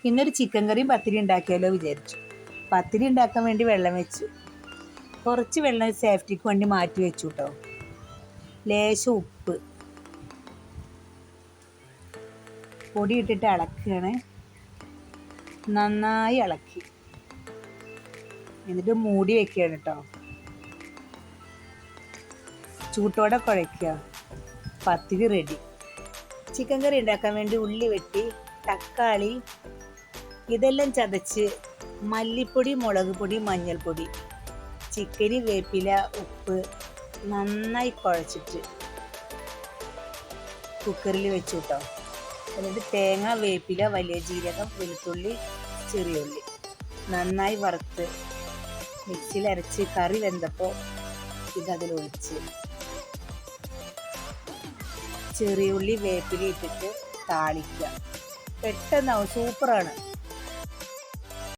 ഇന്നൊരു ചിക്കൻ കറിയും പത്തിരി ഉണ്ടാക്കിയാലോ വിചാരിച്ചു. പത്തിരി ഉണ്ടാക്കാൻ വേണ്ടി വെള്ളം വെച്ചു. കുറച്ച് വെള്ളം സേഫ്റ്റിക്ക് വേണ്ടി മാറ്റി വെച്ചു കേട്ടോ. ലേശം ഉപ്പ് പൊടി ഇട്ടിട്ട് ഇളക്കുകയാണ്. നന്നായി ഇളക്കി എന്നിട്ട് മൂടി വെക്കുകയാണ് കേട്ടോ. ചൂട്ടോടെ കുഴയ്ക്കുക. പത്തിരി റെഡി. ചിക്കൻ കറി ഉണ്ടാക്കാൻ വേണ്ടി ഉള്ളി വെട്ടി, തക്കാളി ഇതെല്ലാം ചതച്ച്, മല്ലിപ്പൊടി, മുളക് പൊടി, മഞ്ഞൾപ്പൊടി, ചിക്കന്, വേപ്പില, ഉപ്പ് നന്നായി കുഴച്ചിട്ട് കുക്കറിൽ വെച്ചു കേട്ടോ. എന്നിട്ട് തേങ്ങ, വേപ്പില, വലിയ ജീരകം, വെളുത്തുള്ളി, ചെറിയുള്ളി നന്നായി വറുത്ത് മിക്സിയിൽ അരച്ച് കറി വെന്തപ്പോൾ ഇതതിലൊഴിച്ച് ചെറിയുള്ളി, വേപ്പില ഇട്ടിട്ട് താളിക്കുക. പെട്ടെന്നാവും, സൂപ്പറാണ്.